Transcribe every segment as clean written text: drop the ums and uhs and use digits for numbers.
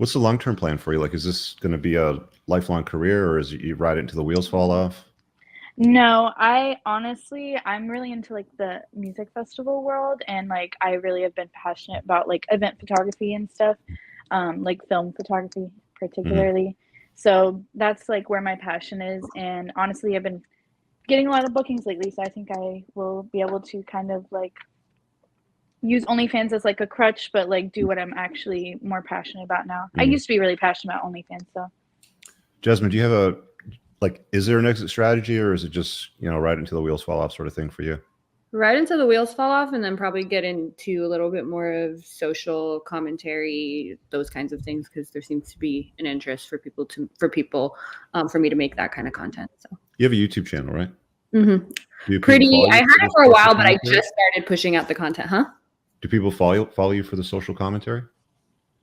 What's the long-term plan for you? Like, is this going to be a lifelong career, or is it you ride it until the wheels fall off? No, I'm really into like the music festival world, and like I really have been passionate about like event photography and stuff, like film photography Hmm. particularly. So that's like where my passion is, and honestly, I've been getting a lot of bookings lately, so I think I will be able to kind of like use OnlyFans as like a crutch, but like do what I'm actually more passionate about now. I Mm. used to be really passionate about OnlyFans, so. Jasmine, do you have a like? Is there an exit strategy, or is it just ride until the wheels fall off sort of thing for you? Right until the wheels fall off, and then probably get into a little bit more of social commentary, those kinds of things, because there seems to be an interest for people for me to make that kind of content. So You have a YouTube channel, right? mm-hmm. Do people follow I you had for it the for a social while, but I commentary? just started pushing out the content. Huh? Do people follow you for the social commentary?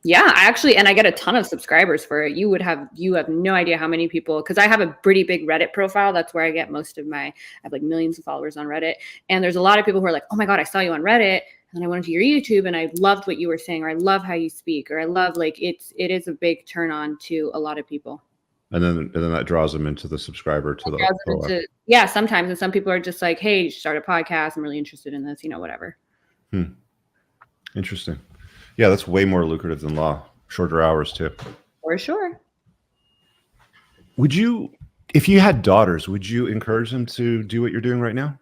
Yeah, and I get a ton of subscribers for it. You have no idea how many people, because I have a pretty big Reddit profile. That's where I get most of I have like millions of followers on Reddit. And there's a lot of people who are like, oh my God, I saw you on Reddit and I went to your YouTube and I loved what you were saying, or I love how you speak, or I love it is a big turn on to a lot of people. And then that draws them into the subscriber to the yeah, sometimes. And some people are just like, hey, start a podcast. I'm really interested in this, whatever. Interesting. Yeah, that's way more lucrative than law. Shorter hours too. For sure. Would you, if you had daughters, would you encourage them to do what you're doing right now?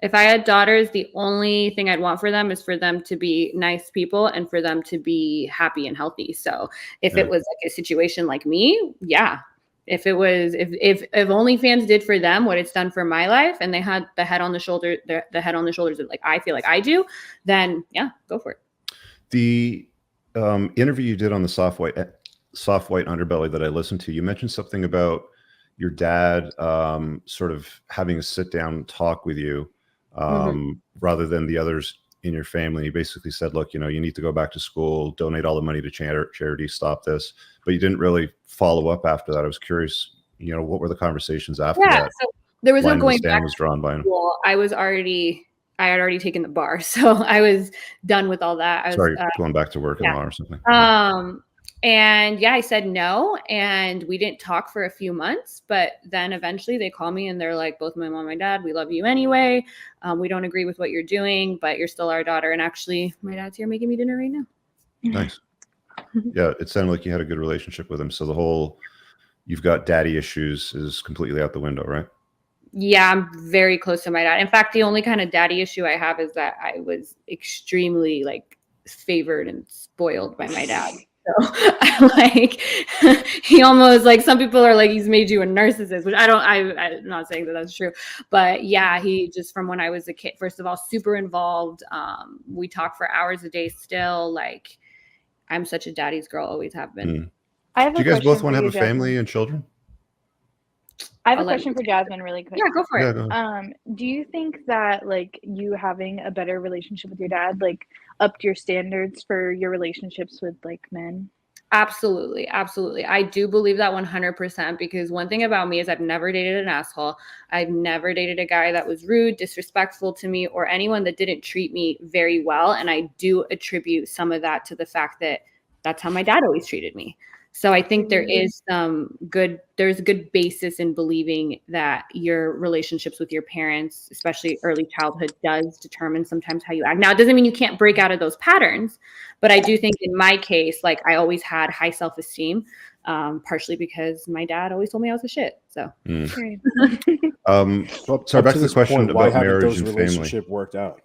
If I had daughters, the only thing I'd want for them is for them to be nice people and for them to be happy and healthy. So if it was like a situation like me, yeah. If OnlyFans did for them what it's done for my life, and they had the head on the shoulders that like I feel like I do, then yeah, go for it. The interview you did on the soft white underbelly that I listened to, you mentioned something about your dad sort of having a sit down talk with you rather than the others in your family. He basically said, look, you need to go back to school, donate all the money to charity, stop this. But you didn't really follow up after that. I was curious, what were the conversations after that? So there was no going back. Was drawn by him. I had already taken the bar, so I was done with all that. I was going back to work in law or something. And yeah, I said no, and we didn't talk for a few months, but then eventually they call me and they're like, both my mom and my dad, we love you anyway. We don't agree with what you're doing, but you're still our daughter. And actually my dad's here making me dinner right now. Nice. Yeah, it sounded like you had a good relationship with him. So the whole, you've got daddy issues is completely out the window, right? Yeah, I'm very close to my dad. In fact, the only kind of daddy issue I have is that I was extremely like favored and spoiled by my dad. So he almost, like, some people are like, he's made you a narcissist, which I'm not saying that that's true, but yeah, he just, from when I was a kid, first of all, super involved. We talk for hours a day still. Like, I'm such a daddy's girl, always have been. Do you guys both want to have a family and children? I have a question for Jasmine really quick. Yeah, go for it. Do you think that like you having a better relationship with your dad like upped your standards for your relationships with like men? Absolutely. Absolutely. I do believe that 100%, because one thing about me is I've never dated an asshole. I've never dated a guy that was rude, disrespectful to me, or anyone that didn't treat me very well. And I do attribute some of that to the fact that that's how my dad always treated me. So I think there's a good basis in believing that your relationships with your parents, especially early childhood, does determine sometimes how you act. Now, it doesn't mean you can't break out of those patterns, but I do think in my case, like, I always had high self-esteem, partially because my dad always told me I was a shit. So, sorry, back to the question about marriage and relationship worked out.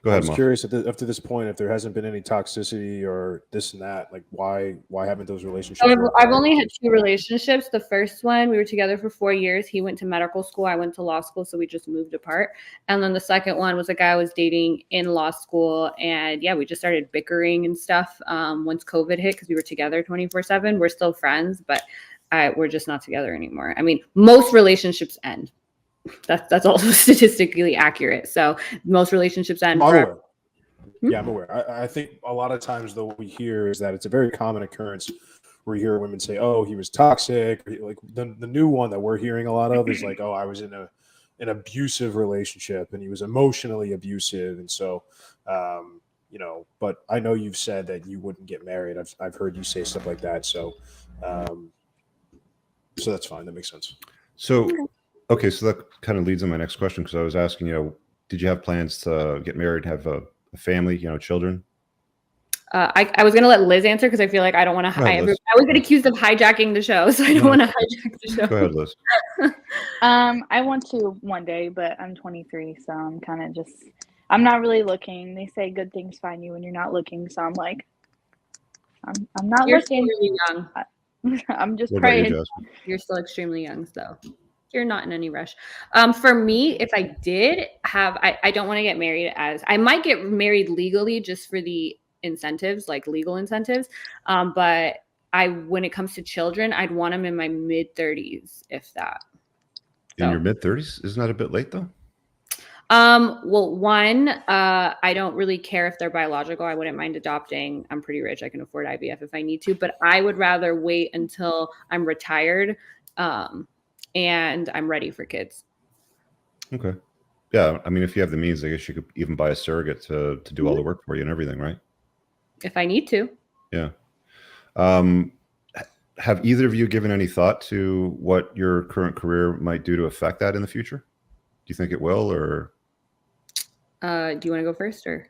Go ahead, I was curious up to this point if there hasn't been any toxicity or this and that. Like, why haven't those relationships? I've only had 2 relationships. The first one, we were together for 4 years. He went to medical school. I went to law school, so we just moved apart. And then the second one was a guy I was dating in law school, and yeah, we just started bickering and stuff once COVID hit, because we were together 24/7. We're still friends, but we're just not together anymore. I mean, most relationships end. That's also statistically accurate. So most relationships end. Yeah, I'm aware. I think a lot of times, though, what we hear is that it's a very common occurrence where you hear women say, "Oh, he was toxic." Like the new one that we're hearing a lot of is like, "Oh, I was in an abusive relationship and he was emotionally abusive," and so you know, but I know you've said that you wouldn't get married. I've heard you say stuff like that. So, so that's fine. That makes sense. So, okay. So that kind of leads to my next question. Cause I was asking, you know, did you have plans to get married, have a family, you know, children? I was going to let Liz answer because I feel like I don't want to. I always get accused of hijacking the show, so I don't want to hijack the show. Go ahead, Liz. I want to one day, but I'm 23, so I'm kind of just. I'm not really looking. They say good things find you when you're not looking, so I'm like, I'm not You're looking. still really young. I'm just What praying. about you, Jasmine? You're still extremely young, so you're not in any rush. For me, if I did have, I don't want to get married I might get married legally just for the incentives, like legal incentives. But when it comes to children, I'd want them in my mid 30s, if that. In your mid 30s? Isn't that a bit late though? Well, one, I don't really care if they're biological. I wouldn't mind adopting. I'm pretty rich. I can afford IVF if I need to, but I would rather wait until I'm retired, and I'm ready for kids. Okay. Yeah. I mean, if you have the means, I guess you could even buy a surrogate to do all the work for you and everything, right? If I need to. Yeah. Have either of you given any thought to what your current career might do to affect that in the future? Do you think it will, or? Do you want to go first, or?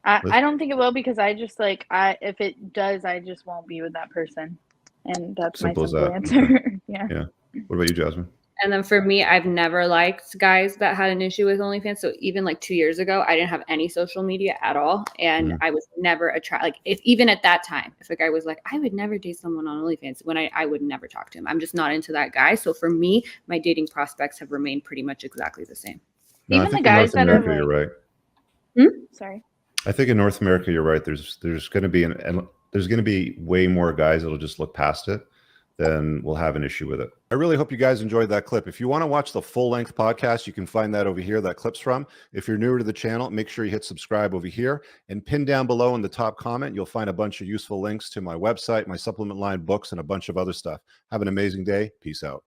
I don't think it will, because I just like, if it does, I just won't be with that person, and that's Simple my as simple that. answer. Okay. Yeah. Yeah. What about you, Jasmine? And then for me, I've never liked guys that had an issue with OnlyFans. So even like 2 years ago, I didn't have any social media at all. And I was never attracted. Like even at that time, if a guy was like, I would never date someone on OnlyFans, when I would never talk to him. I'm just not into that guy. So for me, my dating prospects have remained pretty much exactly the same. No, Even I think the guys in North that are America, you're right. Sorry. I think in North America, you're right. There's going to be there's going to be way more guys that'll just look past it than will have an issue with it. I really hope you guys enjoyed that clip. If you want to watch the full-length podcast, you can find that over here, that clip's from. If you're newer to the channel, make sure you hit subscribe over here, and pin down below in the top comment, you'll find a bunch of useful links to my website, my supplement line, books, and a bunch of other stuff. Have an amazing day. Peace out.